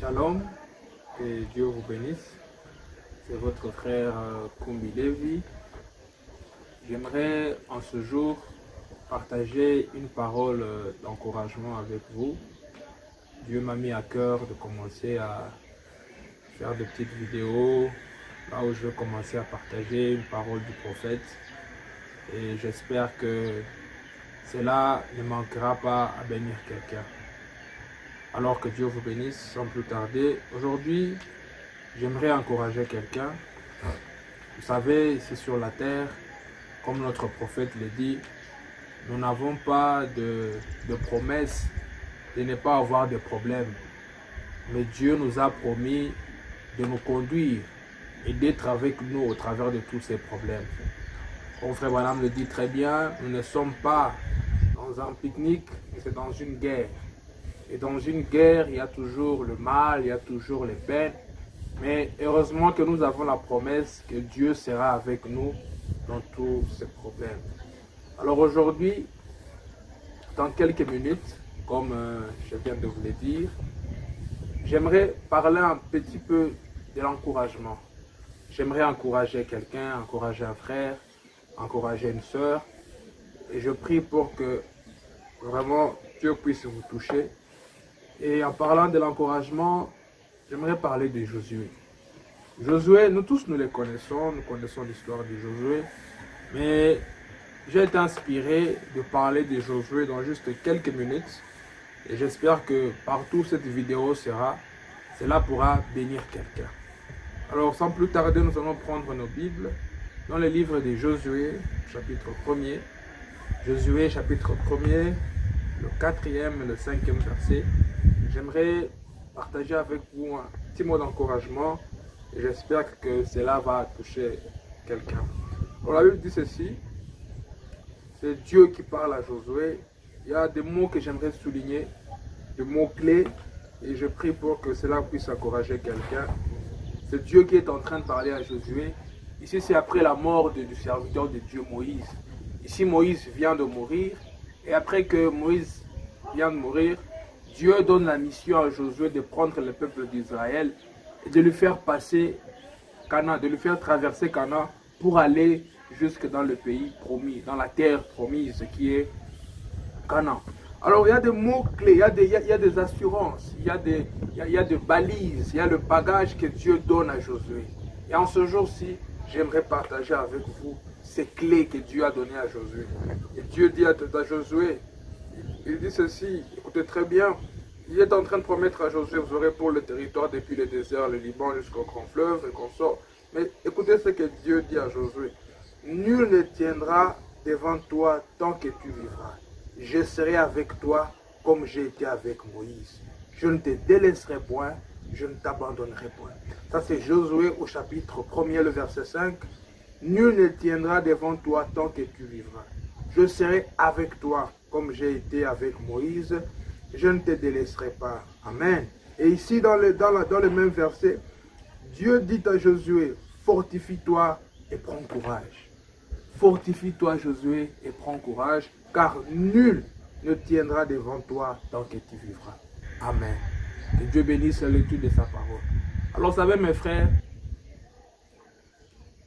Shalom et Dieu vous bénisse. C'est votre frère Kumbi Levi. J'aimerais en ce jour partager une parole d'encouragement avec vous. Dieu m'a mis à cœur de commencer à faire de petites vidéos là où je vais commencer à partager une parole du prophète. Et j'espère que cela ne manquera pas à bénir quelqu'un. Alors que Dieu vous bénisse, sans plus tarder. Aujourd'hui, j'aimerais encourager quelqu'un. Vous savez, ici sur la terre, comme notre prophète le dit, nous n'avons pas de promesse de ne pas avoir de problèmes. Mais Dieu nous a promis de nous conduire et d'être avec nous au travers de tous ces problèmes. Comme frère Branham le dit très bien, nous ne sommes pas dans un pique-nique, mais c'est dans une guerre. Et dans une guerre, il y a toujours le mal, il y a toujours les peines. Mais heureusement que nous avons la promesse que Dieu sera avec nous dans tous ces problèmes. Alors aujourd'hui, dans quelques minutes, comme je viens de vous le dire, j'aimerais parler un petit peu de l'encouragement. J'aimerais encourager quelqu'un, encourager un frère, encourager une sœur. Et je prie pour que vraiment Dieu puisse vous toucher. Et en parlant de l'encouragement, j'aimerais parler de Josué. Josué, nous tous nous connaissons l'histoire de Josué, mais j'ai été inspiré de parler de Josué dans juste quelques minutes. Et j'espère que partout cette vidéo sera, cela pourra bénir quelqu'un. Alors sans plus tarder, nous allons prendre nos Bibles dans le livre de Josué, chapitre 1er. Josué, chapitre 1er, le 4e et le 5e verset. J'aimerais partager avec vous un petit mot d'encouragement et j'espère que cela va toucher quelqu'un. La Bible dit ceci, c'est Dieu qui parle à Josué. Il y a des mots que j'aimerais souligner, des mots clés, et je prie pour que cela puisse encourager quelqu'un. C'est Dieu qui est en train de parler à Josué. Ici, c'est après la mort du serviteur de Dieu, Moïse. Ici, Moïse vient de mourir, et après que Moïse vient de mourir, Dieu donne la mission à Josué de prendre le peuple d'Israël et de lui faire passer Canaan, de lui faire traverser Canaan pour aller jusque dans le pays promis, dans la terre promise qui est Canaan. Alors il y a des mots clés, il y a des assurances, il y a des balises, il y a le bagage que Dieu donne à Josué. Et en ce jour-ci, j'aimerais partager avec vous ces clés que Dieu a données à Josué. Et Dieu dit à Josué, il dit ceci, écoutez très bien, il est en train de promettre à Josué, vous aurez pour le territoire depuis le désert, le Liban jusqu'au grand fleuve et consort. Mais écoutez ce que Dieu dit à Josué, nul ne tiendra devant toi tant que tu vivras. Je serai avec toi comme j'ai été avec Moïse. Je ne te délaisserai point, je ne t'abandonnerai point. Ça c'est Josué au chapitre 1er, le verset 5. Nul ne tiendra devant toi tant que tu vivras. Je serai avec toi comme j'ai été avec Moïse. Je ne te délaisserai pas. Amen. Et ici dans le même verset, Dieu dit à Josué, fortifie-toi et prends courage. Fortifie-toi Josué et prends courage, car nul ne tiendra devant toi tant que tu vivras. Amen. Que Dieu bénisse l'étude de sa parole. Alors vous savez mes frères,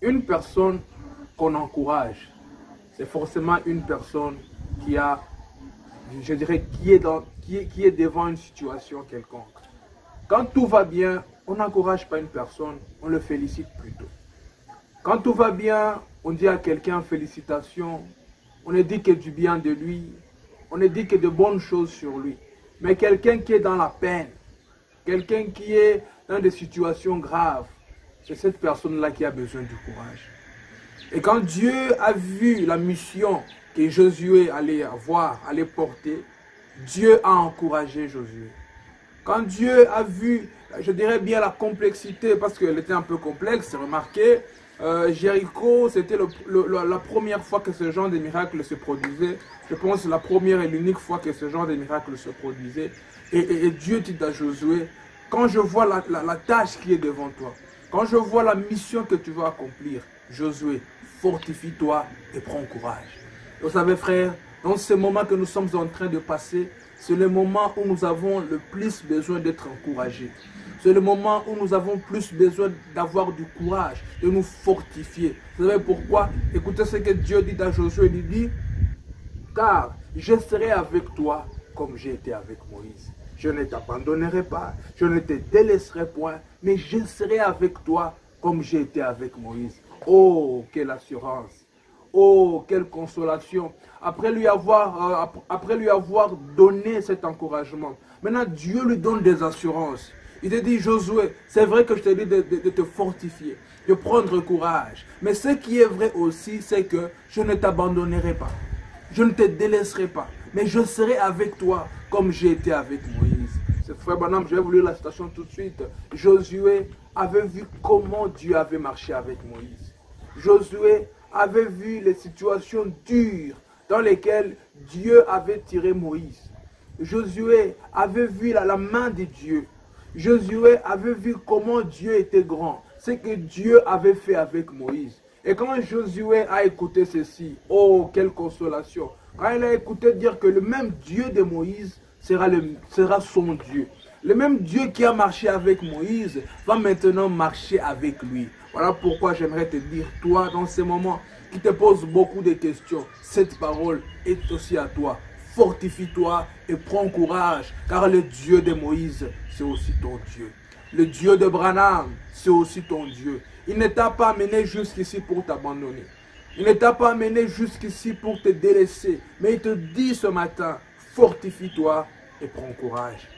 une personne qu'on encourage, c'est forcément une personne qui a, je dirais, qui est devant une situation quelconque. Quand tout va bien, on n'encourage pas une personne, on le félicite plutôt. Quand tout va bien, on dit à quelqu'un félicitations, on ne dit que du bien de lui, on ne dit que de bonnes choses sur lui. Mais quelqu'un qui est dans la peine, quelqu'un qui est dans des situations graves, c'est cette personne-là qui a besoin du courage. Et quand Dieu a vu la mission que Josué allait avoir, allait porter, Dieu a encouragé Josué. Quand Dieu a vu, je dirais bien la complexité, parce qu'elle était un peu complexe, remarquez, Jéricho, c'était la première fois que ce genre de miracle se produisait. Je pense la première et l'unique fois que ce genre de miracle se produisait. Et Dieu dit à Josué, quand je vois la tâche qui est devant toi, quand je vois la mission que tu vas accomplir, Josué, fortifie-toi et prends courage. Vous savez frères, dans ce moment que nous sommes en train de passer, c'est le moment où nous avons le plus besoin d'être encouragés. C'est le moment où nous avons plus besoin d'avoir du courage, de nous fortifier. Vous savez pourquoi? Écoutez ce que Dieu dit à Josué, il dit, car je serai avec toi comme j'ai été avec Moïse. Je ne t'abandonnerai pas, je ne te délaisserai point, mais je serai avec toi comme j'ai été avec Moïse. Oh, quelle assurance! Oh, quelle consolation! Après lui avoir donné cet encouragement, maintenant Dieu lui donne des assurances. Il te dit, Josué, c'est vrai que je te dis de te fortifier, de prendre courage. Mais ce qui est vrai aussi, c'est que je ne t'abandonnerai pas. Je ne te délaisserai pas, mais je serai avec toi comme j'ai été avec Moïse. Frère Branham, je vais vous lire la citation tout de suite. Josué avait vu comment Dieu avait marché avec Moïse. Josué avait vu les situations dures dans lesquelles Dieu avait tiré Moïse. Josué avait vu la main de Dieu. Josué avait vu comment Dieu était grand. Ce que Dieu avait fait avec Moïse. Et quand Josué a écouté ceci, oh, quelle consolation. Quand il a écouté dire que le même Dieu de Moïse sera son Dieu. Le même Dieu qui a marché avec Moïse va maintenant marcher avec lui. Voilà pourquoi j'aimerais te dire, toi, dans ces moments qui te posent beaucoup de questions, cette parole est aussi à toi. Fortifie-toi et prends courage, car le Dieu de Moïse, c'est aussi ton Dieu. Le Dieu de Branham, c'est aussi ton Dieu. Il ne t'a pas amené jusqu'ici pour t'abandonner. Il ne t'a pas amené jusqu'ici pour te délaisser. Mais il te dit ce matin, fortifie-toi et prends courage.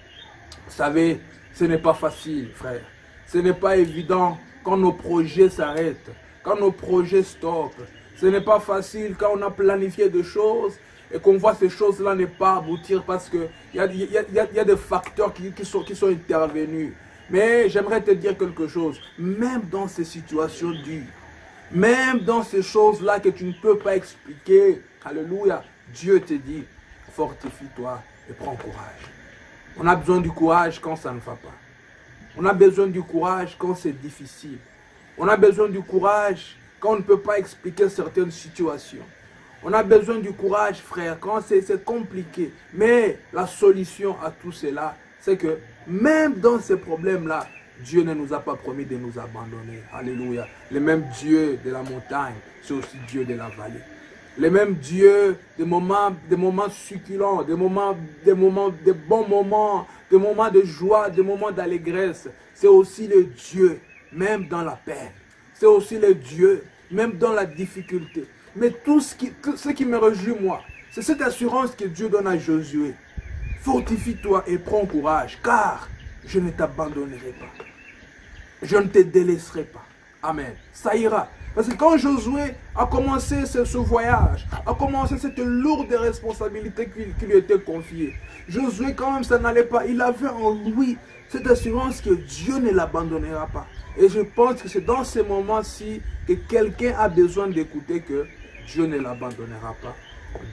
Vous savez, ce n'est pas facile, frère. Ce n'est pas évident quand nos projets s'arrêtent, quand nos projets stoppent. Ce n'est pas facile quand on a planifié des choses et qu'on voit ces choses-là ne pas aboutir parce qu'il y a des facteurs qui sont intervenus. Mais j'aimerais te dire quelque chose. Même dans ces situations dures, même dans ces choses-là que tu ne peux pas expliquer, alléluia, Dieu te dit, fortifie-toi et prends courage. On a besoin du courage quand ça ne va pas. On a besoin du courage quand c'est difficile. On a besoin du courage quand on ne peut pas expliquer certaines situations. On a besoin du courage, frère, quand c'est compliqué. Mais la solution à tout cela, c'est que même dans ces problèmes-là, Dieu ne nous a pas promis de nous abandonner. Alléluia. Le même Dieu de la montagne, c'est aussi Dieu de la vallée. Le même Dieu des moments succulents, des bons moments, des moments de joie, des moments d'allégresse. C'est aussi le Dieu, même dans la peine. C'est aussi le Dieu, même dans la difficulté. Mais tout ce qui me réjouit, moi, c'est cette assurance que Dieu donne à Josué. Fortifie-toi et prends courage, car je ne t'abandonnerai pas. Je ne te délaisserai pas. Amen. Ça ira. Parce que quand Josué a commencé ce voyage, a commencé cette lourde responsabilité qui lui était confiée, Josué quand même ça n'allait pas. Il avait en lui cette assurance que Dieu ne l'abandonnera pas. Et je pense que c'est dans ces moments-ci que quelqu'un a besoin d'écouter que Dieu ne l'abandonnera pas.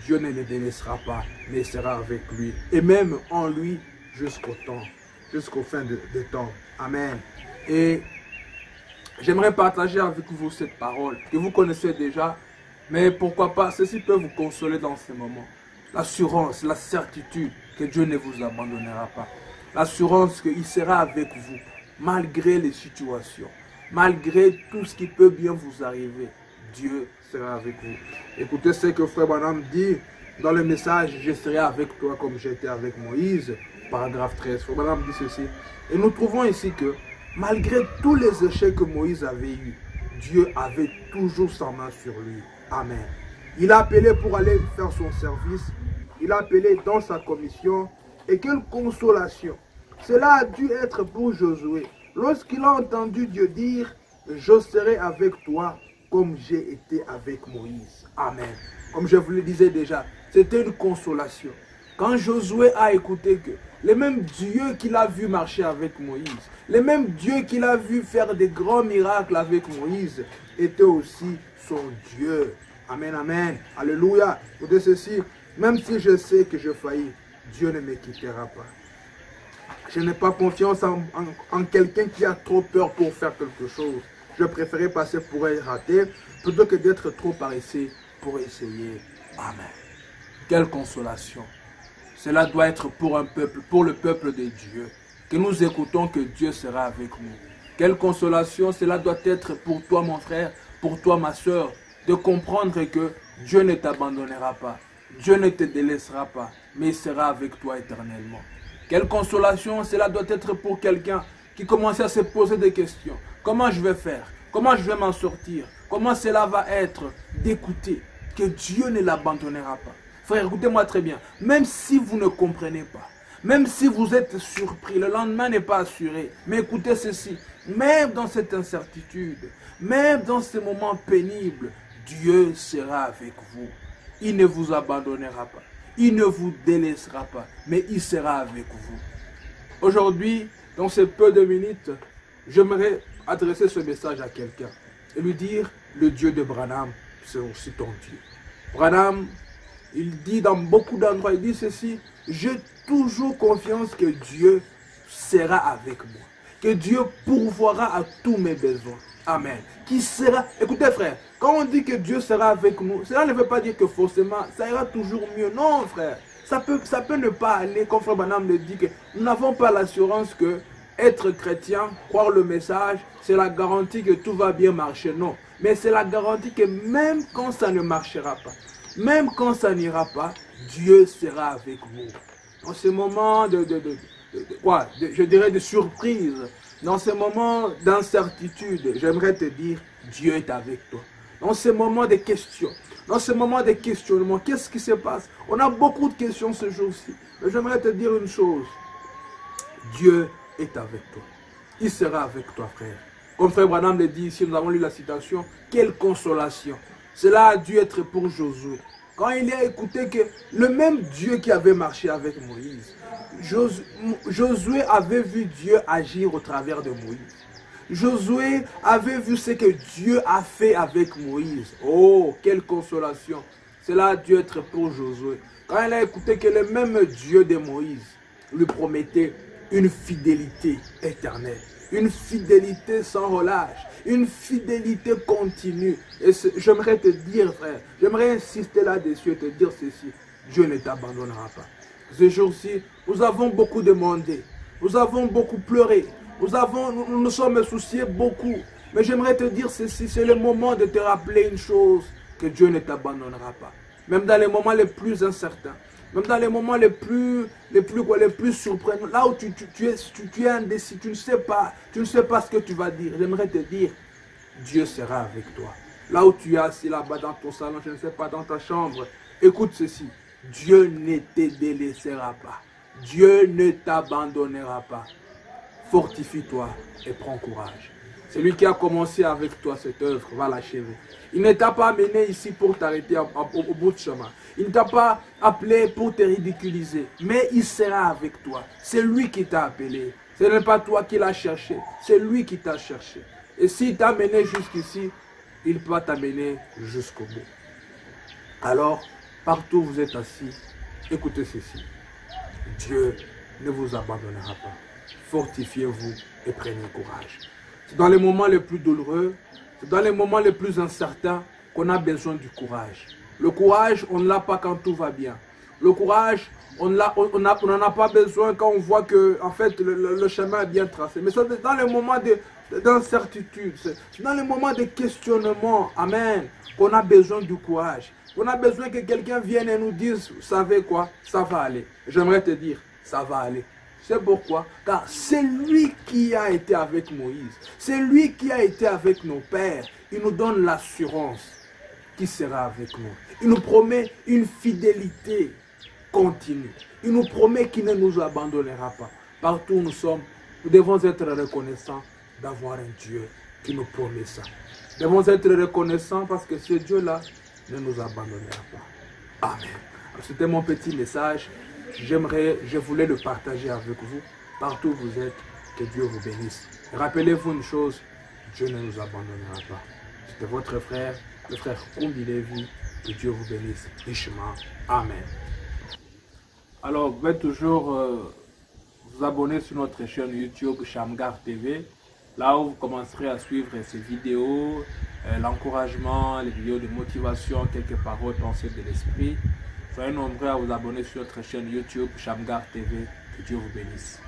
Dieu ne le délaissera pas, mais sera avec lui. Et même en lui jusqu'au temps, jusqu'au fin des temps. Amen. Et j'aimerais partager avec vous cette parole que vous connaissez déjà, mais pourquoi pas, ceci peut vous consoler dans ces moments. L'assurance, la certitude que Dieu ne vous abandonnera pas. L'assurance qu'il sera avec vous, malgré les situations, malgré tout ce qui peut bien vous arriver. Dieu sera avec vous. Écoutez ce que Frère Branham dit dans le message, je serai avec toi comme j'étais avec Moïse, paragraphe 13. Frère Branham dit ceci. Et nous trouvons ici que malgré tous les échecs que Moïse avait eus, Dieu avait toujours sa main sur lui. Amen. Il a appelé pour aller faire son service. Il a appelé dans sa commission. Et quelle consolation. Cela a dû être pour Josué. Lorsqu'il a entendu Dieu dire, je serai avec toi comme j'ai été avec Moïse. Amen. Comme je vous le disais déjà, c'était une consolation. Quand Josué a écouté que le même Dieu qu'il a vu marcher avec Moïse, le même Dieu qu'il a vu faire des grands miracles avec Moïse, était aussi son Dieu. Amen, amen. Alléluia. Écoutez ceci, même si je sais que je faillis, Dieu ne me quittera pas. Je n'ai pas confiance en quelqu'un qui a trop peur pour faire quelque chose. Je préférais passer pour un raté plutôt que d'être trop paresseux pour essayer. Amen. Quelle consolation. Cela doit être pour un peuple, pour le peuple de Dieu. que nous écoutons que Dieu sera avec nous. Quelle consolation cela doit être pour toi mon frère, pour toi ma soeur, de comprendre que Dieu ne t'abandonnera pas, Dieu ne te délaissera pas, mais il sera avec toi éternellement. Quelle consolation cela doit être pour quelqu'un qui commence à se poser des questions. Comment je vais faire? Comment je vais m'en sortir? Comment cela va être d'écouter que Dieu ne l'abandonnera pas? Frère, écoutez-moi très bien. Même si vous ne comprenez pas, même si vous êtes surpris, le lendemain n'est pas assuré. Mais écoutez ceci, même dans cette incertitude, même dans ces moments pénibles, Dieu sera avec vous. Il ne vous abandonnera pas. Il ne vous délaissera pas, mais il sera avec vous. Aujourd'hui, dans ces peu de minutes, j'aimerais adresser ce message à quelqu'un et lui dire, le Dieu de Branham, c'est aussi ton Dieu. Branham, il dit dans beaucoup d'endroits, il dit ceci, j'ai toujours confiance que Dieu sera avec moi, que Dieu pourvoira à tous mes besoins. Amen. Qui sera, écoutez frère, quand on dit que Dieu sera avec nous, cela ne veut pas dire que forcément ça ira toujours mieux. Non frère, ça peut ne pas aller, comme frère Branham le dit, que nous n'avons pas l'assurance que être chrétien, croire le message, c'est la garantie que tout va bien marcher. Non, mais c'est la garantie que même quand ça ne marchera pas, même quand ça n'ira pas, Dieu sera avec vous. Dans ces moments je dirais de surprise, dans ces moments d'incertitude, j'aimerais te dire, Dieu est avec toi. Dans ces moments de questions, dans ces moments de questionnement, qu'est-ce qui se passe? On a beaucoup de questions ce jour-ci. Mais j'aimerais te dire une chose. Dieu est avec toi. Il sera avec toi, frère. Comme frère Branham le dit ici, nous avons lu la citation. Quelle consolation. Cela a dû être pour Josué. Quand il a écouté que le même Dieu qui avait marché avec Moïse, Josué avait vu Dieu agir au travers de Moïse. Josué avait vu ce que Dieu a fait avec Moïse. Oh, quelle consolation. Cela a dû être pour Josué. Quand il a écouté que le même Dieu de Moïse lui promettait une fidélité éternelle, une fidélité sans relâche, une fidélité continue. Et j'aimerais te dire, frère, j'aimerais insister là-dessus et te dire ceci. Dieu ne t'abandonnera pas. Ce jour-ci, nous avons beaucoup demandé, nous avons beaucoup pleuré, nous nous sommes souciés beaucoup. Mais j'aimerais te dire ceci, c'est le moment de te rappeler une chose, que Dieu ne t'abandonnera pas. Même dans les moments les plus incertains, même dans les moments les plus surprenants, là où tu es indécis, tu ne sais pas ce que tu vas dire. J'aimerais te dire, Dieu sera avec toi. Là où tu es assis là-bas dans ton salon, je ne sais pas, dans ta chambre, écoute ceci. Dieu ne te délaissera pas. Dieu ne t'abandonnera pas. Fortifie-toi et prends courage. Celui qui a commencé avec toi cette œuvre va l'achever. Il ne t'a pas amené ici pour t'arrêter au bout de chemin. Il ne t'a pas appelé pour te ridiculiser. Mais il sera avec toi. C'est lui qui t'a appelé. Ce n'est pas toi qui l'as cherché. C'est lui qui t'a cherché. Et s'il t'a amené jusqu'ici, il peut t'amener jusqu'au bout. Alors, partout où vous êtes assis, écoutez ceci. Dieu ne vous abandonnera pas. Fortifiez-vous et prenez courage. C'est dans les moments les plus douloureux, c'est dans les moments les plus incertains qu'on a besoin du courage. Le courage, on ne l'a pas quand tout va bien. Le courage, on n'en a pas besoin quand on voit que en fait, le chemin est bien tracé. Mais c'est dans les moments d'incertitude, c'est dans les moments de questionnement, amen, qu'on a besoin du courage. On a besoin que quelqu'un vienne et nous dise, vous savez quoi, ça va aller. J'aimerais te dire, ça va aller. C'est pourquoi? Car c'est lui qui a été avec Moïse. C'est lui qui a été avec nos pères. Il nous donne l'assurance qu'il sera avec nous. Il nous promet une fidélité continue. Il nous promet qu'il ne nous abandonnera pas. Partout où nous sommes, nous devons être reconnaissants d'avoir un Dieu qui nous promet ça. Nous devons être reconnaissants parce que ce Dieu-là ne nous abandonnera pas. Amen. C'était mon petit message. Je voulais le partager avec vous. Partout où vous êtes, que Dieu vous bénisse. Rappelez-vous une chose, Dieu ne nous abandonnera pas. C'était votre frère, le frère Koumbi Lévi. Que Dieu vous bénisse richement. Amen. Alors, vous pouvez toujours vous abonner sur notre chaîne YouTube Shamgar TV. Là où vous commencerez à suivre ces vidéos, l'encouragement, les vidéos de motivation, quelques paroles, pensées de l'esprit. Soyez nombreux à vous abonner sur notre chaîne YouTube Shamgar TV. Que Dieu vous bénisse.